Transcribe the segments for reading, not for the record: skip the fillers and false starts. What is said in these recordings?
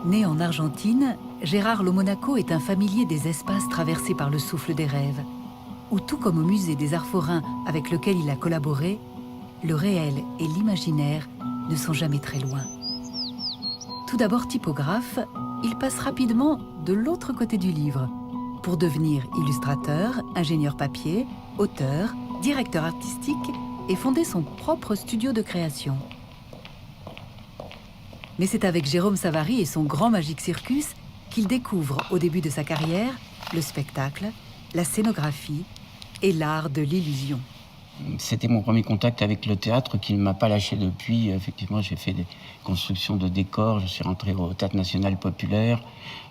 Né en Argentine, Gérard Lomonaco est un familier des espaces traversés par le souffle des rêves, où tout comme au musée des Arts Forains avec lequel il a collaboré, le réel et l'imaginaire ne sont jamais très loin. Tout d'abord typographe, il passe rapidement de l'autre côté du livre pour devenir illustrateur, ingénieur papier, auteur, directeur artistique et fonder son propre studio de création. Mais c'est avec Jérôme Savary et son Grand Magique Circus qu'il découvre au début de sa carrière le spectacle, la scénographie et l'art de l'illusion. C'était mon premier contact avec le théâtre qui ne m'a pas lâché depuis. Effectivement, j'ai fait des constructions de décors. Je suis rentré au Théâtre National Populaire,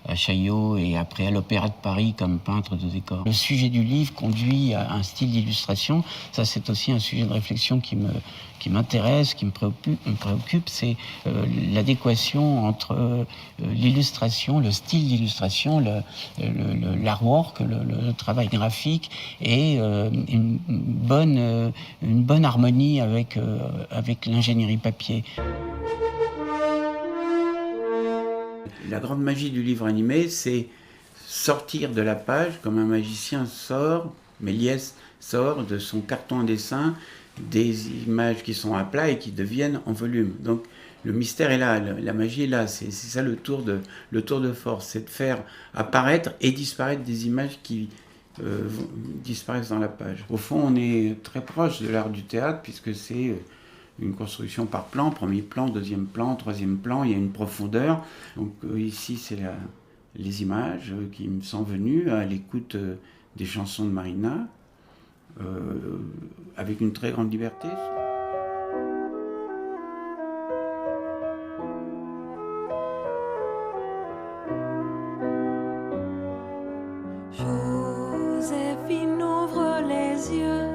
à Chaillot, et après à l'Opéra de Paris comme peintre de décors. Le sujet du livre conduit à un style d'illustration. Ça, c'est aussi un sujet de réflexion qui m'intéresse, qui me préoccupe. C'est l'adéquation entre l'illustration, le style d'illustration, l'artwork, le travail graphique et une bonne harmonie avec l'ingénierie papier. La grande magie du livre animé, c'est sortir de la page comme un magicien sort, Méliès sort de son carton à dessin des images qui sont à plat et qui deviennent en volume. Donc le mystère est là, la magie est là, c'est ça le tour de force, c'est de faire apparaître et disparaître des images qui disparaissent dans la page. Au fond, on est très proche de l'art du théâtre puisque c'est une construction par plan, premier plan, deuxième plan, troisième plan, il y a une profondeur. Donc ici, c'est les images qui me sont venues à l'écoute des chansons de Marina, avec une très grande liberté. Joséphine ouvre les yeux,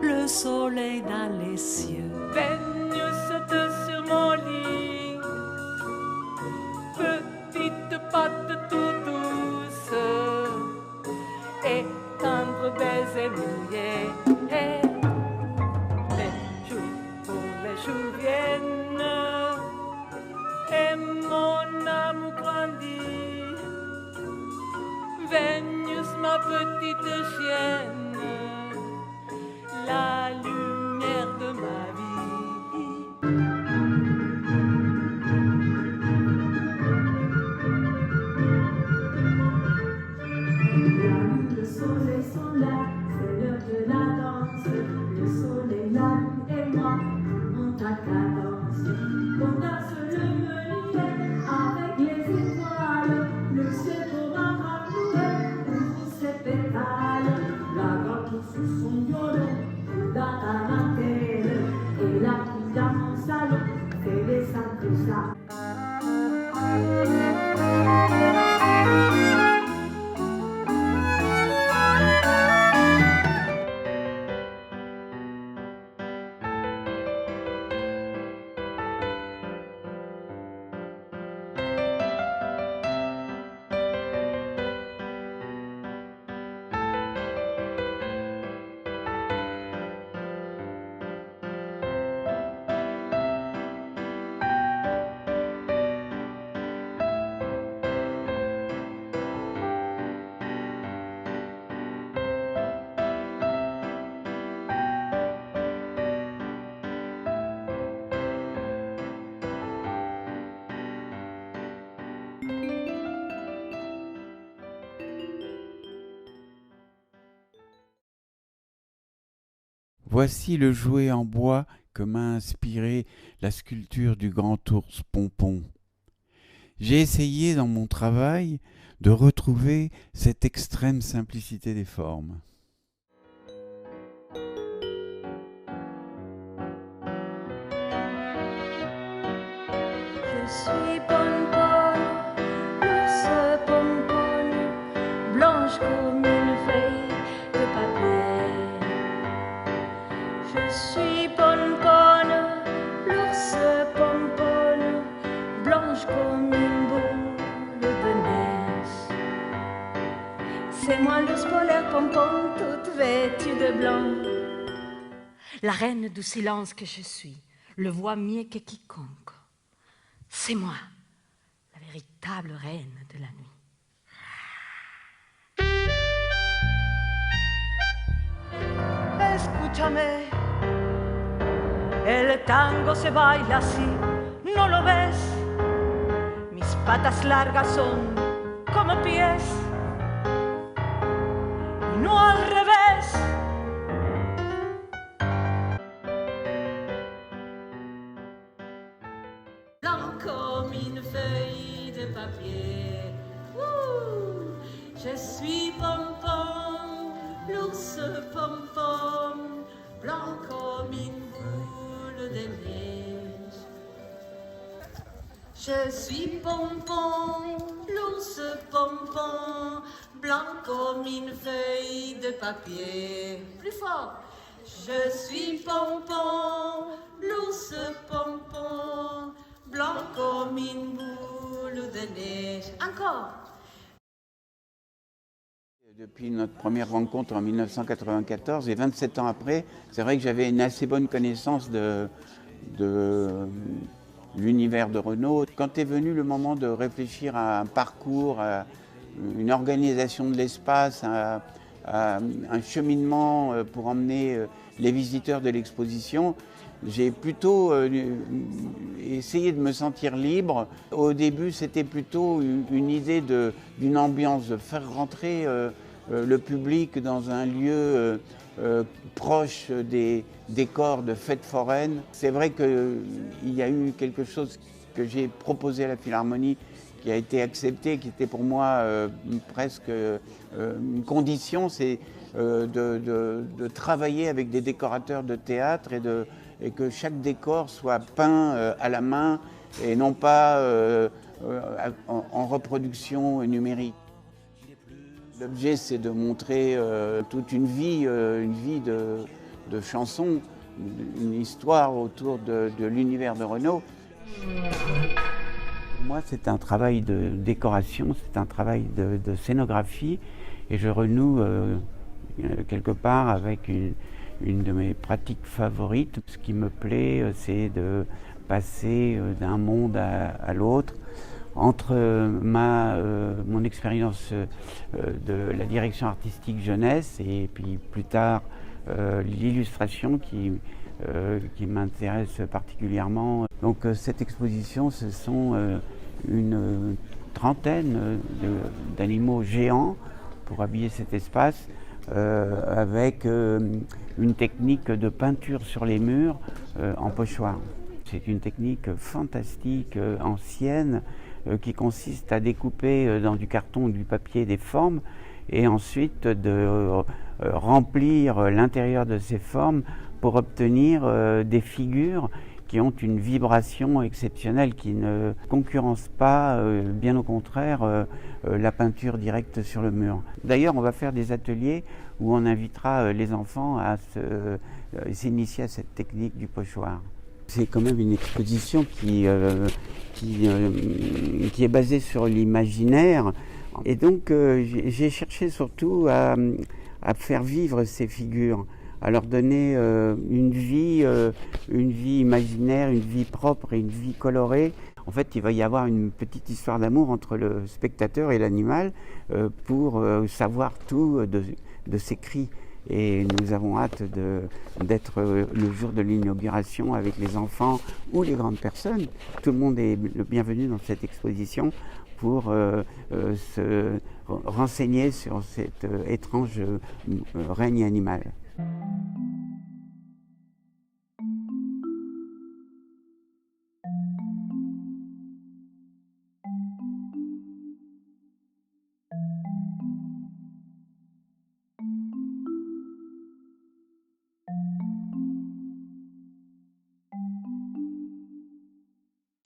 le soleil dans les cieux. Vénus saute sur mon lit, petite patte tout douce et tendre baiser mouillé. Les jours viennent et mon amour grandit. Vénus, ma petite chienne, la lumière de ma vie. Le soleil sont là, c'est l'heure de la danse. Le soleil, la lune et moi, on t'a cadence. On danse le menuet avec les étoiles. Le ciel pour un raccourci, ouvre ses pétales. La grande sous son violon, dans ta dentelle. Et la fille dans mon salon, fait les sacres ça. Voici le jouet en bois que m'a inspiré la sculpture du grand ours Pompon. J'ai essayé dans mon travail de retrouver cette extrême simplicité des formes. Je suis Pompon, l'ours Pompon, blanche comme une feuille de papier. Je suis Pompon, l'ours Pompon, blanche comme une boule de neige. C'est moi l'ours polaire Pompon, toute vêtue de blanc. La reine du silence que je suis, le voit mieux que quiconque. C'est moi, la véritable reine de la nuit. Escúchame, el tango se baila así, ¿no lo ves? Mis patas largas son como pies, y no al revés. Blanc comme une feuille de papier. Ouh, je suis Pom-Pom, l'ours Pom-Pom, blanc comme une boule de neige. Je suis Pom-Pom, l'ours Pom-Pom, blanc comme une feuille de papier. Plus fort. Je suis Pom-Pom, l'ours Pom-Pom, blanc comme une boule de neige. Encore. Depuis notre première rencontre en 1994 et 27 ans après, c'est vrai que j'avais une assez bonne connaissance de l'univers de Renaud. Quand est venu le moment de réfléchir à un parcours, à une organisation de l'espace, à un cheminement pour emmener les visiteurs de l'exposition, j'ai plutôt essayé de me sentir libre. Au début, c'était plutôt une idée d'une ambiance, de faire rentrer le public dans un lieu proche des décors de fêtes foraines. C'est vrai qu'il y a eu quelque chose que j'ai proposé à la Philharmonie qui a été accepté, qui était pour moi presque une condition, c'est de travailler avec des décorateurs de théâtre et que chaque décor soit peint à la main et non pas en reproduction numérique. L'objet, c'est de montrer toute une vie de chansons, une histoire autour de l'univers de Renaud. Pour moi, c'est un travail de décoration, c'est un travail de scénographie et je renoue quelque part avec une de mes pratiques favorites. Ce qui me plaît, c'est de passer d'un monde à l'autre. Entre mon expérience de la direction artistique jeunesse et puis plus tard l'illustration qui m'intéresse particulièrement. Donc cette exposition, ce sont une trentaine d'animaux géants pour habiller cet espace avec une technique de peinture sur les murs en pochoir. C'est une technique fantastique, ancienne, qui consiste à découper dans du carton ou du papier des formes et ensuite de remplir l'intérieur de ces formes pour obtenir des figures qui ont une vibration exceptionnelle, qui ne concurrence pas, bien au contraire, la peinture directe sur le mur. D'ailleurs, on va faire des ateliers où on invitera les enfants à s'initier à cette technique du pochoir. C'est quand même une exposition qui est basée sur l'imaginaire. Et donc, j'ai cherché surtout à faire vivre ces figures, à leur donner une vie imaginaire, une vie propre et une vie colorée. En fait, il va y avoir une petite histoire d'amour entre le spectateur et l'animal pour savoir tout de ses cris. Et nous avons hâte d'être le jour de l'inauguration avec les enfants ou les grandes personnes. Tout le monde est le bienvenu dans cette exposition pour se renseigner sur cet étrange règne animal.